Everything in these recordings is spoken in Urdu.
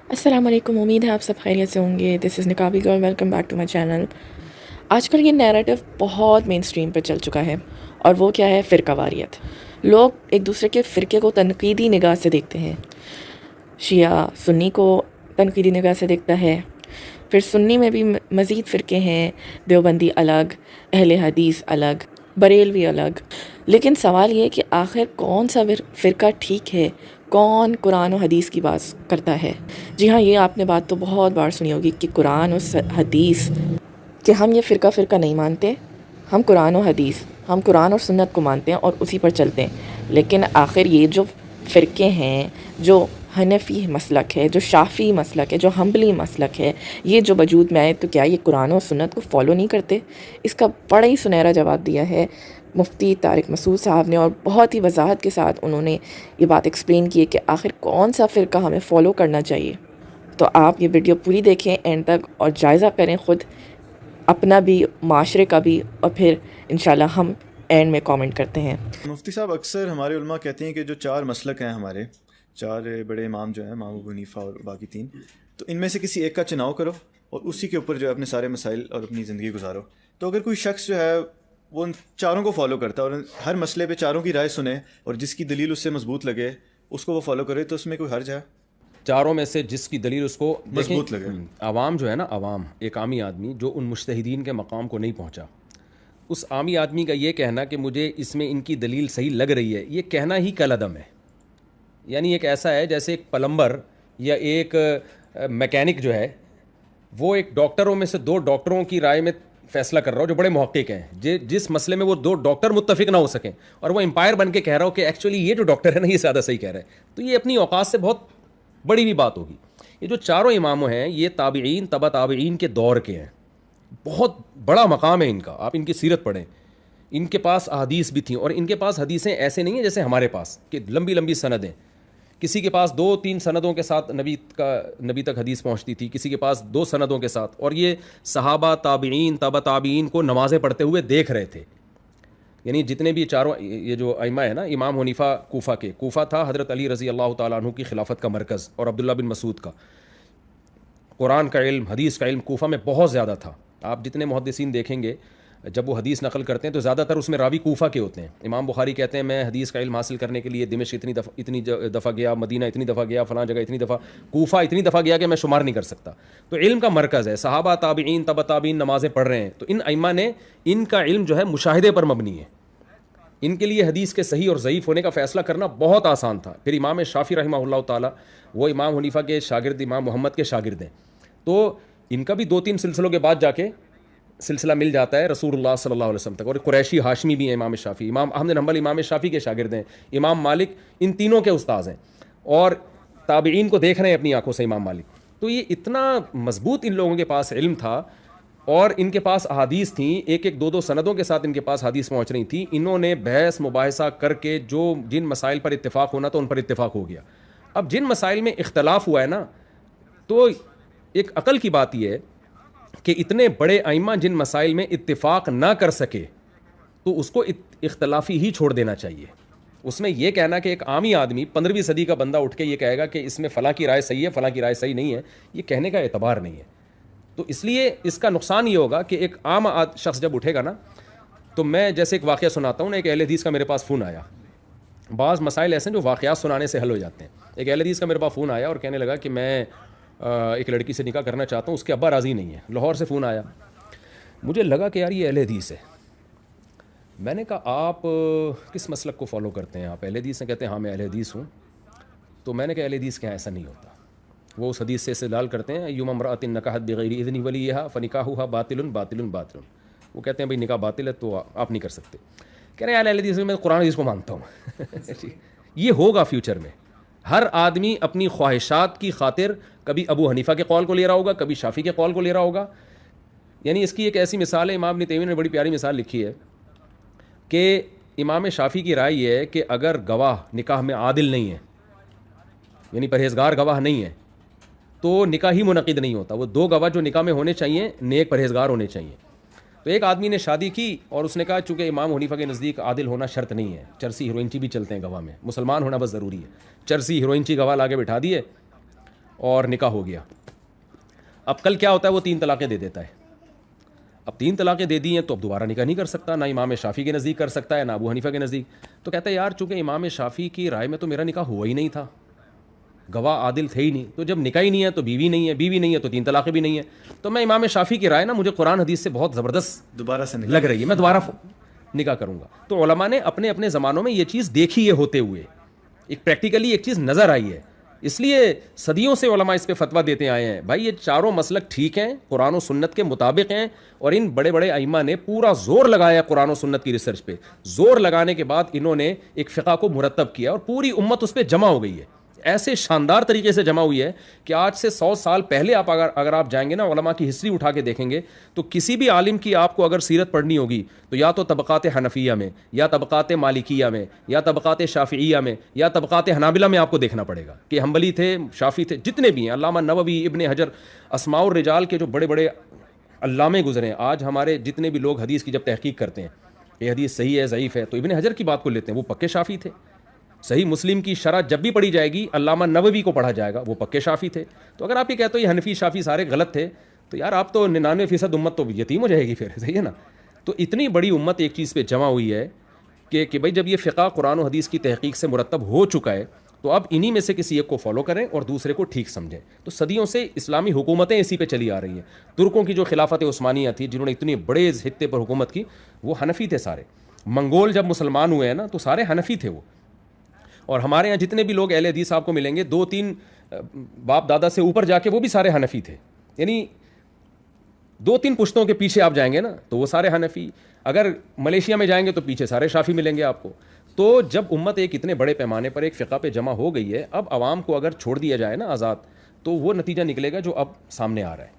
السلام علیکم، امید ہے آپ سب خیریت سے ہوں گے. This is Naqabi girl, welcome back to my channel. آج کل یہ نیریٹو بہت مین اسٹریم پہ چل چکا ہے، اور وہ کیا ہے؟ فرقہ واریت. لوگ ایک دوسرے کے فرقے کو تنقیدی نگاہ سے دیکھتے ہیں. شیعہ سنی کو تنقیدی نگاہ سے دیکھتا ہے. پھر سنی میں بھی مزید فرقے ہیں، دیوبندی الگ، اہل حدیث الگ، بریلوی الگ. لیکن سوال یہ ہے کہ آخر کون سا فرقہ ٹھیک ہے؟ کون قرآن و حدیث کی بات کرتا ہے؟ جی ہاں، یہ آپ نے بات تو بہت بار سنی ہوگی کہ قرآن و حدیث، کہ ہم یہ فرقہ نہیں مانتے. ہم قرآن و حدیث، ہم قرآن اور سنت کو مانتے ہیں اور اسی پر چلتے ہیں. لیکن آخر یہ جو فرقے ہیں، جو حنفی مسلک ہے، جو شافعی مسلک ہے، جو حنبلی مسلک ہے، یہ جو وجود میں آئے تو کیا یہ قرآن و سنت کو فالو نہیں کرتے؟ اس کا بڑا ہی سنہرا جواب دیا ہے مفتی طارق مسعود صاحب نے، اور بہت ہی وضاحت کے ساتھ انہوں نے یہ بات ایکسپلین کی ہے کہ آخر کون سا فرقہ ہمیں فالو کرنا چاہیے. تو آپ یہ ویڈیو پوری دیکھیں اینڈ تک، اور جائزہ کریں خود اپنا بھی، معاشرے کا بھی، اور پھر انشاءاللہ ہم اینڈ میں کامنٹ کرتے ہیں. مفتی صاحب، اکثر ہمارے علماء کہتے ہیں کہ جو چار مسلک ہیں، ہمارے چار بڑے امام جو ہیں، امام ابو حنیفہ اور باقی تین، تو ان میں سے کسی ایک کا چناؤ کرو اور اسی کے اوپر جو ہے اپنے سارے مسائل اور اپنی زندگی گزارو. تو اگر کوئی شخص جو ہے وہ ان چاروں کو فالو کرتا ہے اور ہر مسئلے پہ چاروں کی رائے سنے اور جس کی دلیل اس سے مضبوط لگے اس کو وہ فالو کرے، تو اس میں کوئی حرج ہے؟ چاروں میں سے جس کی دلیل اس کو مضبوط لگے. عوام جو ہے نا، عوام ایک عامی آدمی جو ان مجتہدین کے مقام کو نہیں پہنچا، اس عامی آدمی کا یہ کہنا کہ مجھے اس میں ان کی دلیل صحیح لگ رہی ہے، یہ کہنا ہی کل عدم ہے. یعنی ایک ایسا ہے جیسے ایک پلمبر یا ایک میکینک جو ہے، وہ ایک ڈاکٹروں میں سے دو ڈاکٹروں کی رائے میں فیصلہ کر رہا ہو جو بڑے محقق ہیں، جس مسئلے میں وہ دو ڈاکٹر متفق نہ ہو سکیں، اور وہ امپائر بن کے کہہ رہا ہو کہ ایکچولی یہ جو ڈاکٹر ہے نا، یہ زیادہ صحیح کہہ رہا ہے. تو یہ اپنی اوقات سے بہت بڑی بھی بات ہوگی. یہ جو چاروں اماموں ہیں، یہ تابعین تبع تابعین کے دور کے ہیں، بہت بڑا مقام ہے ان کا. آپ ان کی سیرت پڑھیں، ان کے پاس احادیث بھی تھیں، اور ان کے پاس حدیثیں ایسے نہیں ہیں جیسے ہمارے پاس کہ لمبی لمبی سندیں. کسی کے پاس 2-3 سندوں کے ساتھ نبی تک حدیث پہنچتی تھی، کسی کے پاس 2 سندوں کے ساتھ. اور یہ صحابہ، تابعین، تبع تابعین کو نمازیں پڑھتے ہوئے دیکھ رہے تھے. یعنی جتنے بھی چاروں یہ جو ائمہ ہے نا، امام حنیفہ کوفہ تھا حضرت علی رضی اللہ تعالیٰ عنہ کی خلافت کا مرکز، اور عبداللہ بن مسعود کا. قرآن کا علم، حدیث کا علم کوفہ میں بہت زیادہ تھا. آپ جتنے محدثین دیکھیں گے جب وہ حدیث نقل کرتے ہیں تو زیادہ تر اس میں راوی کوفہ کے ہوتے ہیں. امام بخاری کہتے ہیں میں حدیث کا علم حاصل کرنے کے لیے دمشق اتنی دفعہ گیا، مدینہ اتنی دفعہ گیا، فلاں جگہ اتنی دفعہ، کوفہ اتنی دفعہ گیا کہ میں شمار نہیں کر سکتا. تو علم کا مرکز ہے. صحابہ، تابعین، تبع تابعین نمازیں پڑھ رہے ہیں، تو ان ائمہ نے، ان کا علم جو ہے مشاہدے پر مبنی ہے. ان کے لیے حدیث کے صحیح اور ضعیف ہونے کا فیصلہ کرنا بہت آسان تھا. پھر امام شافعی رحمہ اللہ تعالیٰ، وہ امام حنیفہ کے شاگرد، امام محمد کے شاگرد ہیں. تو ان کا بھی 2-3 سلسلوں کے بعد جا کے سلسلہ مل جاتا ہے رسول اللہ صلی اللہ علیہ وسلم تک. اور قریشی ہاشمی بھی ہیں امام شافعی. امام احمد بن حنبل امام شافعی کے شاگرد ہیں. امام مالک ان تینوں کے استاذ ہیں، اور تابعین کو دیکھ رہے ہیں اپنی آنکھوں سے امام مالک. تو یہ اتنا مضبوط ان لوگوں کے پاس علم تھا، اور ان کے پاس احادیث تھیں، ایک 2 سندوں کے ساتھ ان کے پاس حدیث پہنچ رہی تھیں. انہوں نے بحث مباحثہ کر کے جن مسائل پر اتفاق ہونا تو ان پر اتفاق ہو گیا. اب جن مسائل میں اختلاف ہوا ہے نا، تو ایک عقل کی بات یہ ہے کہ اتنے بڑے ائمہ جن مسائل میں اتفاق نہ کر سکے تو اس کو اختلافی ہی چھوڑ دینا چاہیے. اس میں یہ کہنا کہ ایک عامی آدمی 15ویں صدی کا بندہ اٹھ کے یہ کہے گا کہ اس میں فلاں کی رائے صحیح ہے، فلاں کی رائے صحیح نہیں ہے، یہ کہنے کا اعتبار نہیں ہے. تو اس لیے اس کا نقصان یہ ہوگا کہ ایک عام شخص جب اٹھے گا نا، تو میں جیسے ایک واقعہ سناتا ہوں نا، ایک اہل حدیث کا میرے پاس فون آیا. بعض مسائل ایسے ہیں جو واقعات سنانے سے حل ہو جاتے ہیں. ایک اہل حدیث کا میرے پاس فون آیا اور کہنے لگا کہ میں ایک لڑکی سے نکاح کرنا چاہتا ہوں، اس کے ابا راضی نہیں ہے. لاہور سے فون آیا. مجھے لگا کہ یار یہ اہل حدیث ہے. میں نے کہا آپ کس مسلک کو فالو کرتے ہیں؟ آپ اہل حدیث ہیں؟ کہتے ہیں ہاں میں اہل حدیث ہوں. تو میں نے کہا اہل حدیث کیا؟ ایسا نہیں ہوتا. وہ اس حدیث سے استدلال کرتے ہیں ایما امرأۃ نکحت بغیر اذن ولیہا فنکاحها باطل باطل باطل. وہ کہتے ہیں بھائی نکاح باطل ہے تو آپ نہیں کر سکتے. کہہ رہے ہیں اہل حدیث میں قرآن حدیث کو مانتا ہوں. یہ ہوگا فیوچر میں. ہر آدمی اپنی خواہشات کی خاطر کبھی ابو حنیفہ کے قول کو لے رہا ہوگا، کبھی شافعی کے قول کو لے رہا ہوگا. یعنی اس کی ایک ایسی مثال ہے، امام ابن تیمیہ نے بڑی پیاری مثال لکھی ہے کہ امام شافعی کی رائے یہ ہے کہ اگر گواہ نکاح میں عادل نہیں ہے، یعنی پرہیزگار گواہ نہیں ہے، تو نکاح ہی منعقد نہیں ہوتا. وہ 2 گواہ جو نکاح میں ہونے چاہیے نیک پرہیزگار ہونے چاہیے. تو ایک آدمی نے شادی کی اور اس نے کہا چونکہ امام حنیفہ کے نزدیک عادل ہونا شرط نہیں ہے، چرسی ہیروئنچی بھی چلتے ہیں گواہ میں، مسلمان ہونا بس ضروری ہے. چرسی ہیروئنچی گواہ لا کے بٹھا دیے، اور نکاح ہو گیا. اب کل کیا ہوتا ہے, وہ 3 طلاقیں دے دیتا ہے. اب 3 طلاقیں دے دی ہیں تو اب دوبارہ نکاح نہیں کر سکتا, نہ امام شافعی کے نزدیک کر سکتا ہے نہ ابو حنیفہ کے نزدیک. تو کہتا ہے یار چونکہ امام شافعی کی رائے میں تو میرا نکاح ہوا ہی نہیں تھا, گواہ عادل تھے ہی نہیں, تو جب نکاح ہی نہیں ہے تو بیوی نہیں ہے, بیوی نہیں ہے تو 3 طلاقیں بھی نہیں ہیں, تو میں امام شافعی کی رائے نا مجھے قرآن حدیث سے بہت زبردست دوبارہ سے لگ رہی ہے, میں دوبارہ نکاح کروں گا. تو علماء نے اپنے اپنے زمانوں میں یہ چیز دیکھی ہے ہوتے ہوئے, ایک پریکٹیکلی ایک چیز نظر آئی ہے, اس لیے صدیوں سے علماء اس پہ فتویٰ دیتے آئے ہیں. بھائی یہ چاروں مسلک ٹھیک ہیں, قرآن و سنت کے مطابق ہیں, اور ان بڑے بڑے ائمہ نے پورا زور لگایا قرآن و سنت کی ریسرچ پہ. زور لگانے کے بعد انہوں نے ایک فقہ کو مرتب کیا اور پوری امت اس پہ جمع ہو گئی ہے, ایسے شاندار طریقے سے جمع ہوئی ہے کہ آج سے 100 سال پہلے آپ اگر آپ جائیں گے نا علماء کی ہسٹری اٹھا کے دیکھیں گے تو کسی بھی عالم کی آپ کو اگر سیرت پڑھنی ہوگی تو یا تو طبقات حنفیہ میں یا طبقات مالکیہ میں یا طبقات شافعیہ میں یا طبقات حنابلہ میں آپ کو دیکھنا پڑے گا کہ حنبلی تھے, شافعی تھے, جتنے بھی ہیں, علامہ نووی, ابن حجر, اسماء الرجال کے جو بڑے بڑے علامے گزرے ہیں. آج ہمارے جتنے بھی لوگ حدیث کی جب تحقیق کرتے ہیں یہ حدیث صحیح ہے ضعیف ہے تو ابن حجر کی بات کو لیتے ہیں, وہ پکے شافعی تھے. صحیح مسلم کی شرح جب بھی پڑھی جائے گی علامہ نووی کو پڑھا جائے گا, وہ پکے شافعی تھے. تو اگر آپ یہ کہتے ہو یہ حنفی شافعی سارے غلط تھے تو یار آپ تو 99% امت تو یتیم ہو جائے گی پھر, صحیح ہے نا. تو اتنی بڑی امت ایک چیز پہ جمع ہوئی ہے کہ بھائی جب یہ فقہ قرآن و حدیث کی تحقیق سے مرتب ہو چکا ہے تو اب انہی میں سے کسی ایک کو فالو کریں اور دوسرے کو ٹھیک سمجھیں. تو صدیوں سے اسلامی حکومتیں اسی پہ چلی آ رہی ہیں. ترکوں کی جو خلافت عثمانیہ تھی جنہوں نے اتنے بڑے خطے پر حکومت کی وہ حنفی تھے سارے. منگول جب مسلمان ہوئے ہیں نا تو سارے حنفی تھے وہ. اور ہمارے یہاں جتنے بھی لوگ اہل حدیث آپ کو ملیں گے 2-3 باپ دادا سے اوپر جا کے وہ بھی سارے حنفی تھے, یعنی 2-3 پشتوں کے پیچھے آپ جائیں گے نا تو وہ سارے حنفی. اگر ملیشیا میں جائیں گے تو پیچھے سارے شافعی ملیں گے آپ کو. تو جب امت ایک اتنے بڑے پیمانے پر ایک فقہ پہ جمع ہو گئی ہے, اب عوام کو اگر چھوڑ دیا جائے نا آزاد تو وہ نتیجہ نکلے گا جو اب سامنے آ رہا ہے.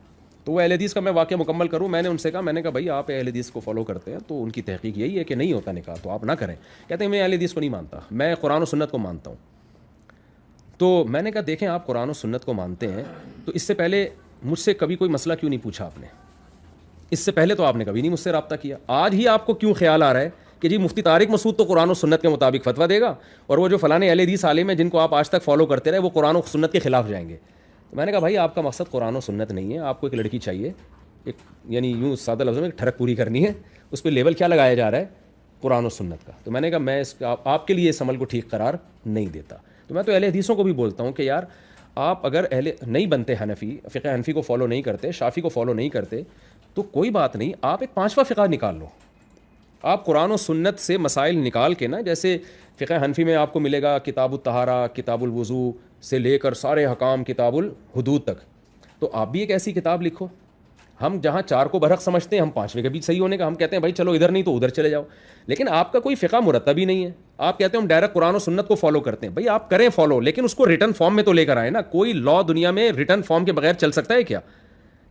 تو وہ اہل حدیث کا میں واقعہ مکمل کروں, میں نے ان سے کہا, میں نے کہا بھائی آپ اہل حدیث کو فالو کرتے ہیں تو ان کی تحقیق یہی ہے کہ نہیں ہوتا نکاح تو آپ نہ کریں. کہتے ہیں میں اہل حدیث کو نہیں مانتا, میں قرآن و سنت کو مانتا ہوں. تو میں نے کہا دیکھیں آپ قرآن و سنت کو مانتے ہیں تو اس سے پہلے مجھ سے کبھی کوئی مسئلہ کیوں نہیں پوچھا آپ نے, اس سے پہلے تو آپ نے کبھی نہیں مجھ سے رابطہ کیا. آج ہی آپ کو کیوں خیال آ رہا ہے کہ جی مفتی طارق مسعود تو قرآن و سنت کے مطابق فتویٰ دے گا اور وہ جو فلانے اہل حدیث عالم ہیں جن کو آپ آج تک فالو کرتے رہے وہ قرآن و سنت کے خلاف جائیں گے. تو میں نے کہا بھائی آپ کا مقصد قرآن و سنت نہیں ہے, آپ کو ایک لڑکی چاہیے, ایک یعنی یوں سادہ لفظ میں ایک ٹھڑک پوری کرنی ہے, اس پہ لیول کیا لگایا جا رہا ہے قرآن و سنت کا. تو میں نے کہا میں اس آپ کے لیے اس عمل کو ٹھیک قرار نہیں دیتا. تو میں تو اہل حدیثوں کو بھی بولتا ہوں کہ یار آپ اگر اہل نہیں بنتے حنفی, فقہ حنفی کو فالو نہیں کرتے, شافعی کو فالو نہیں کرتے تو کوئی بات نہیں, آپ ایک 5واں فقہ نکال لو. آپ قرآن و سنت سے مسائل نکال کے نا, جیسے فقہ حنفی میں آپ کو ملے گا کتاب الطہارہ, کتاب الوضو سے لے کر سارے حکام کتاب الحدود تک, تو آپ بھی ایک ایسی کتاب لکھو. ہم جہاں 4 کو برحق سمجھتے ہیں ہم 5ویں کے بیچ صحیح ہونے کا, ہم کہتے ہیں بھائی چلو ادھر نہیں تو ادھر چلے جاؤ. لیکن آپ کا کوئی فقہ مرتب ہی نہیں ہے, آپ کہتے ہیں ہم ڈائریکٹ قرآن و سنت کو فالو کرتے ہیں. بھائی آپ کریں فالو لیکن اس کو ریٹن فارم میں تو لے کر آئیں نا. کوئی لا دنیا میں ریٹن فارم کے بغیر چل سکتا ہے کیا؟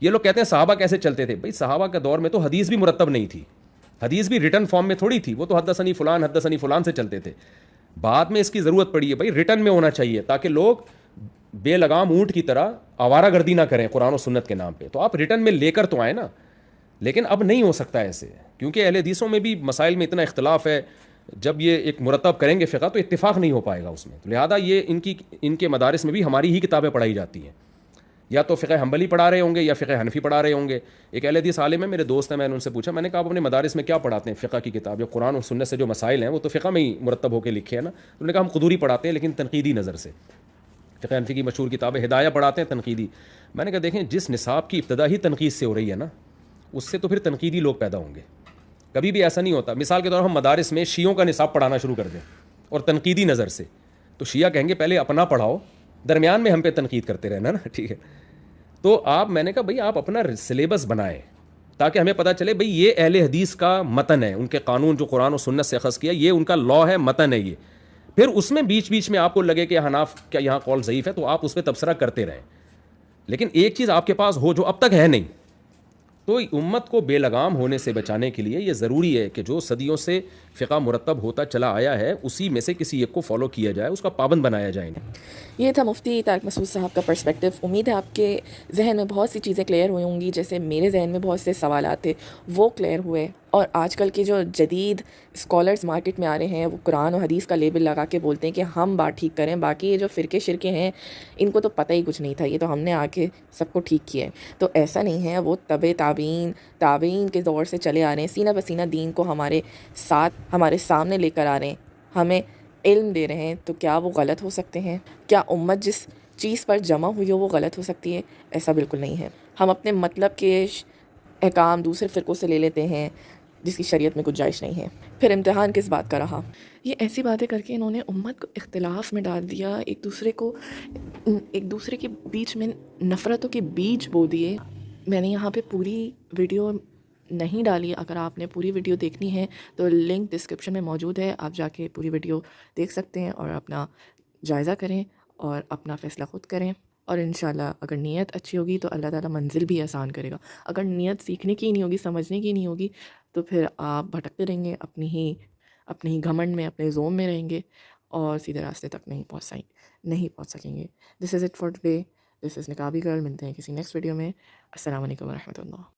یہ لوگ کہتے ہیں صحابہ کیسے چلتے تھے. بھائی صحابہ کے دور میں تو حدیث بھی مرتب نہیں تھی, حدیث بھی ریٹن فارم میں تھوڑی تھی, وہ تو حدثنی فلان سے چلتے تھے. بعد میں اس کی ضرورت پڑی ہے, بھائی ریٹن میں ہونا چاہیے تاکہ لوگ بے لگام اونٹ کی طرح آوارہ گردی نہ کریں قرآن و سنت کے نام پہ. تو آپ ریٹن میں لے کر تو آئیں نا, لیکن اب نہیں ہو سکتا ایسے, کیونکہ اہل حدیثوں میں بھی مسائل میں اتنا اختلاف ہے. جب یہ ایک مرتب کریں گے فقہ تو اتفاق نہیں ہو پائے گا اس میں. لہذا یہ ان کے مدارس میں بھی ہماری ہی کتابیں پڑھائی جاتی ہیں, یا تو فقہ حنبلی پڑھا رہے ہوں گے یا فقہ حنفی پڑھا رہے ہوں گے. ایک اہل حدیث عالم ہے, میرے دوست ہیں, میں نے ان سے پوچھا, میں نے کہا آپ اپنے مدارس میں کیا پڑھاتے ہیں فقہ کی کتاب, جو قرآن و سنت سے جو مسائل ہیں وہ تو فقہ میں ہی مرتب ہو کے لکھے ہیں نا. انہوں نے کہا ہم قدوری پڑھاتے ہیں لیکن تنقیدی نظر سے. فقہ حنفی کی مشہور کتاب ہے ہدایہ پڑھاتے ہیں تنقیدی. میں نے کہا دیکھیں جس نصاب کی ابتدا ہی تنقید سے ہو رہی ہے نا اس سے تو پھر تنقیدی لوگ پیدا ہوں گے. کبھی بھی ایسا نہیں ہوتا. مثال کے طور پر ہم مدارس میں شیعوں کا نصاب پڑھانا شروع کر دیں اور تنقیدی نظر سے, تو شیعہ کہیں گے پہلے اپنا پڑھاؤ, درمیان میں ہم پہ تنقید کرتے رہنا نا, ٹھیک ہے. تو میں نے کہا بھائی آپ اپنا سلیبس بنائیں تاکہ ہمیں پتہ چلے بھئی یہ اہل حدیث کا متن ہے, ان کے قانون جو قرآن و سنت سے اخذ کیا یہ ان کا لا ہے, متن ہے یہ. پھر اس میں بیچ میں آپ کو لگے کہ حناف کیا یہاں قول ضعیف ہے تو آپ اس پہ تبصرہ کرتے رہیں, لیکن ایک چیز آپ کے پاس ہو جو اب تک ہے نہیں. تو امت کو بے لگام ہونے سے بچانے کے لیے یہ ضروری ہے کہ جو صدیوں سے فقہ مرتب ہوتا چلا آیا ہے اسی میں سے کسی ایک کو فالو کیا جائے, اس کا پابند بنایا جائے. یہ تھا مفتی طارق مسعود صاحب کا پرسپیکٹیو. امید ہے آپ کے ذہن میں بہت سی چیزیں کلیئر ہوئی ہوں گی, جیسے میرے ذہن میں بہت سے سوالات تھے وہ کلیئر ہوئے. اور آج کل کے جو جدید اسکالرز مارکیٹ میں آ رہے ہیں وہ قرآن و حدیث کا لیبل لگا کے بولتے ہیں کہ ہم بات ٹھیک کریں، باقی یہ جو فرقے شرکے ہیں ان کو تو پتہ ہی کچھ نہیں تھا، یہ تو ہم نے آ کے سب کو ٹھیک کیا ہے۔ تو ایسا نہیں ہے، وہ تابعین کے دور سے چلے آ رہے ہیں، سینہ بسینہ دین کو ہمارے ساتھ ہمارے سامنے لے کر آ رہے ہیں، ہمیں علم دے رہے ہیں، تو کیا وہ غلط ہو سکتے ہیں؟ کیا امت جس چیز پر جمع ہوئی ہو وہ غلط ہو سکتی ہے؟ ایسا بالکل نہیں ہے۔ ہم اپنے مطلب کے احکام دوسرے فرقوں سے لے لیتے ہیں جس کی شریعت میں گنجائش نہیں ہے۔ پھر امتحان کس بات کا رہا؟ یہ ایسی باتیں کر کے انہوں نے امت کو اختلاف میں ڈال دیا، ایک دوسرے کے بیچ میں نفرتوں کے بیج بو دیے۔ میں نے یہاں پہ پوری ویڈیو نہیں ڈالی، اگر آپ نے پوری ویڈیو دیکھنی ہے تو لنک ڈسکرپشن میں موجود ہے، آپ جا کے پوری ویڈیو دیکھ سکتے ہیں اور اپنا جائزہ کریں اور اپنا فیصلہ خود کریں، اور انشاءاللہ اگر نیت اچھی ہوگی تو اللہ تعالیٰ منزل بھی آسان کرے گا۔ اگر نیت سیکھنے کی نہیں ہوگی، سمجھنے کی نہیں ہوگی، تو پھر آپ بھٹکتے رہیں گے، اپنے ہی گھمنڈ میں، اپنے زوم میں رہیں گے اور سیدھے راستے تک نہیں پہنچ سکیں گے۔ This is it for today, this is Naqabi girl, ملتے ہیں کسی نیکسٹ ویڈیو میں۔ السلام علیکم ورحمۃ اللہ۔